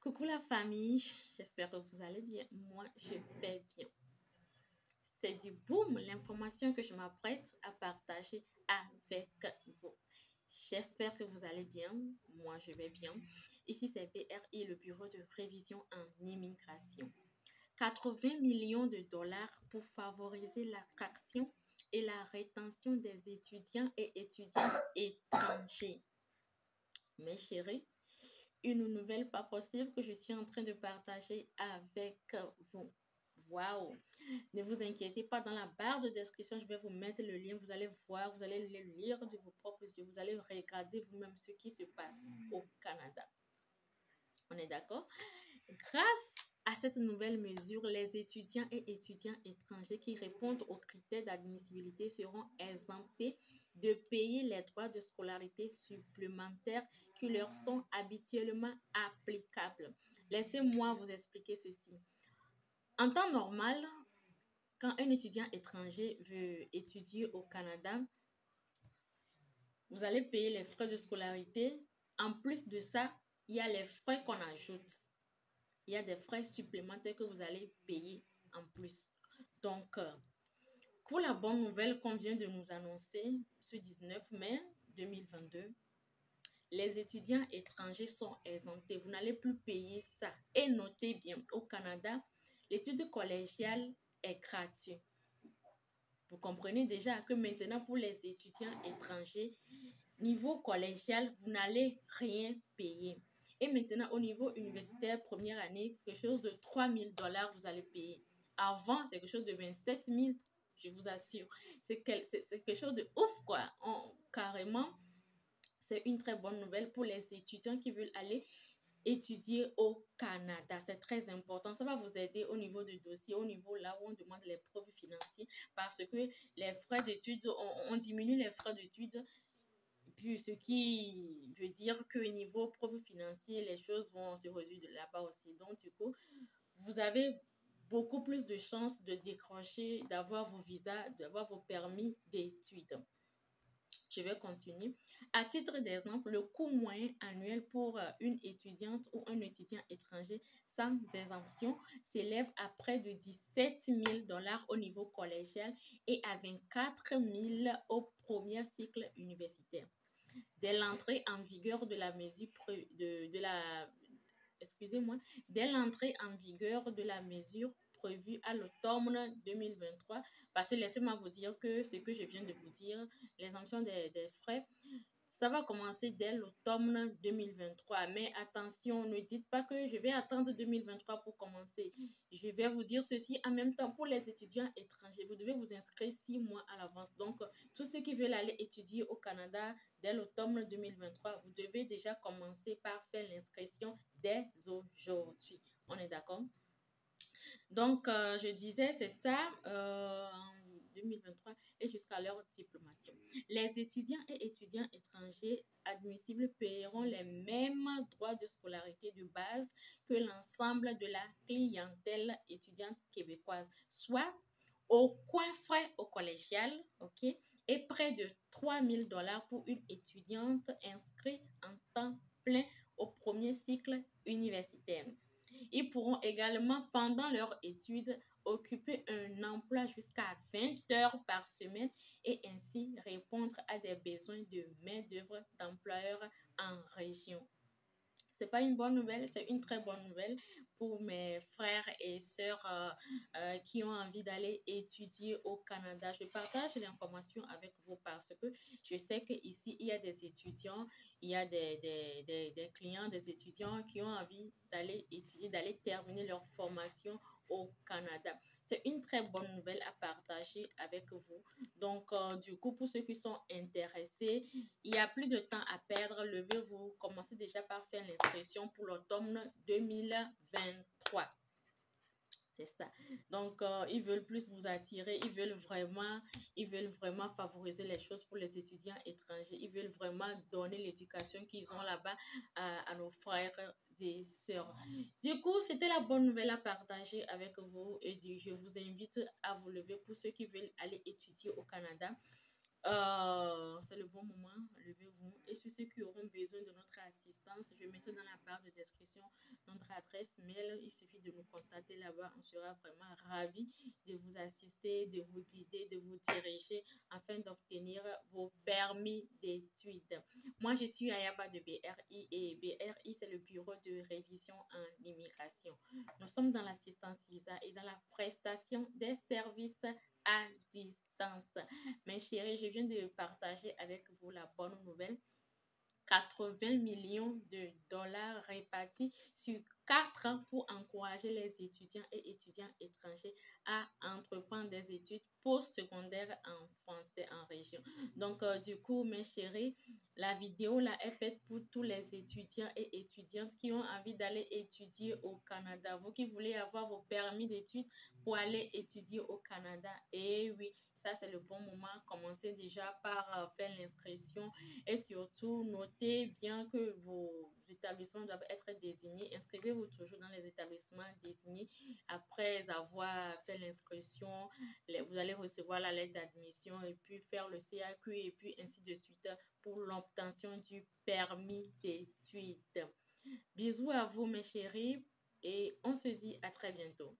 Coucou la famille, j'espère que vous allez bien. Moi, je vais bien. C'est du boom, l'information que je m'apprête à partager avec vous. J'espère que vous allez bien. Moi, je vais bien. Ici, c'est BRI, le Bureau de révision en immigration. 80 millions de dollars pour favoriser l'attraction et la rétention des étudiants et étudiantes étrangers. Mes chéris, une nouvelle pas possible que je suis en train de partager avec vous. Waouh! Ne vous inquiétez pas, dans la barre de description, je vais vous mettre le lien. Vous allez voir, vous allez le lire de vos propres yeux. Vous allez regarder vous-même ce qui se passe au Canada. On est d'accord? Grâce à cette nouvelle mesure, les étudiants et étudiants étrangers qui répondent aux critères d'admissibilité seront exemptés de payer les droits de scolarité supplémentaires qui leur sont habituellement applicables. Laissez-moi vous expliquer ceci. En temps normal, quand un étudiant étranger veut étudier au Canada, vous allez payer les frais de scolarité. En plus de ça, il y a les frais qu'on ajoute. Il y a des frais supplémentaires que vous allez payer en plus. Donc, pour la bonne nouvelle qu'on vient de nous annoncer ce 19 mai 2022, les étudiants étrangers sont exemptés. Vous n'allez plus payer ça. Et notez bien, au Canada, l'étude collégiale est gratuite. Vous comprenez déjà que maintenant, pour les étudiants étrangers, niveau collégial, vous n'allez rien payer. Et maintenant, au niveau universitaire, première année, quelque chose de 3 000 dollars, vous allez payer. Avant, c'est quelque chose de 27 000, je vous assure. C'est quelque chose de ouf, quoi. Carrément, c'est une très bonne nouvelle pour les étudiants qui veulent aller étudier au Canada. C'est très important. Ça va vous aider au niveau du dossier, au niveau là où on demande les preuves financières, parce que les frais d'études, on diminue les frais d'études, puis ce qui veut dire que niveau preuves financières, les choses vont se réduire de là-bas aussi. Donc, du coup, vous avez beaucoup plus de chances de décrocher, d'avoir vos visas, d'avoir vos permis d'études. Je vais continuer. À titre d'exemple, le coût moyen annuel pour une étudiante ou un étudiant étranger sans exemption s'élève à près de 17 000 dollars au niveau collégial et à 24 000 au premier cycle universitaire. Dès l'entrée en vigueur de la mesure de la excusez-moi, dès l'entrée en vigueur de la mesure prévue à l'automne 2023, parce que laissez-moi vous dire que ce que je viens de vous dire, l'exemption des frais, ça va commencer dès l'automne 2023. Mais attention, ne dites pas que je vais attendre 2023 pour commencer. Je vais vous dire ceci en même temps pour les étudiants étrangers. Vous devez vous inscrire 6 mois à l'avance. Donc, tous ceux qui veulent aller étudier au Canada dès l'automne 2023, vous devez déjà commencer par faire l'inscription dès aujourd'hui. On est d'accord? Donc, je disais, c'est ça, en 2023 et jusqu'à leur diplomation. Les étudiants et étudiants étrangers admissibles paieront les mêmes droits de scolarité de base que l'ensemble de la clientèle étudiante québécoise, soit au coin frais au collégial, ok, et près de 3 000 dollars pour une étudiante inscrite en temps plein au premier cycle universitaire. Ils pourront également, pendant leur étude, occuper un emploi jusqu'à 20 heures par semaine et ainsi répondre à des besoins de main-d'œuvre d'employeurs en région. C'est pas une bonne nouvelle, c'est une très bonne nouvelle pour mes frères et sœurs qui ont envie d'aller étudier au Canada. Je partage l'information avec vous parce que je sais qu'ici, il y a des étudiants, il y a des clients, des étudiants qui ont envie d'aller étudier, d'aller terminer leur formation au Canada. C'est une très bonne nouvelle à partager avec vous. Donc, du coup, pour ceux qui sont intéressés, il n'y a plus de temps à perdre. Levez-vous. Commencez déjà par faire l'inscription pour l'automne 2023. C'est ça. Donc, ils veulent plus vous attirer. Ils veulent vraiment favoriser les choses pour les étudiants étrangers. Ils veulent vraiment donner l'éducation qu'ils ont là-bas à nos frères et sœurs. Du coup, c'était la bonne nouvelle à partager avec vous. Et je vous invite à vous lever pour ceux qui veulent aller étudier au Canada. C'est le bon moment, levez-vous. Et sur ceux qui auront besoin de notre assistance, je mettrai dans la barre de description notre adresse mail. Il suffit de nous contacter là-bas. On sera vraiment ravis de vous assister, de vous guider, de vous diriger afin d'obtenir vos permis d'études. Moi, je suis Ayaba de BRI et BRI, c'est le bureau de révision en immigration. Nous sommes dans l'assistance visa et dans la prestation des services à distance. Mes chéris, je viens de partager avec vous la bonne nouvelle. 80 millions de dollars répartis sur 4 ans pour encourager les étudiants et étudiants étrangers à entreprendre des études postsecondaires en français en région. Donc, du coup, mes chéris, la vidéo là est faite pour tous les étudiants et étudiantes qui ont envie d'aller étudier au Canada. Vous qui voulez avoir vos permis d'études pour aller étudier au Canada. Et oui, ça c'est le bon moment. Commencez déjà par faire l'inscription et surtout, notez bien que vos établissements doivent être désignés. Inscrivez-vous toujours dans les établissements désignés. Après avoir fait l'inscription, vous allez recevoir la lettre d'admission et puis faire le CAQ et puis ainsi de suite pour l'obtention du permis d'études. Bisous à vous, mes chéris, et on se dit à très bientôt.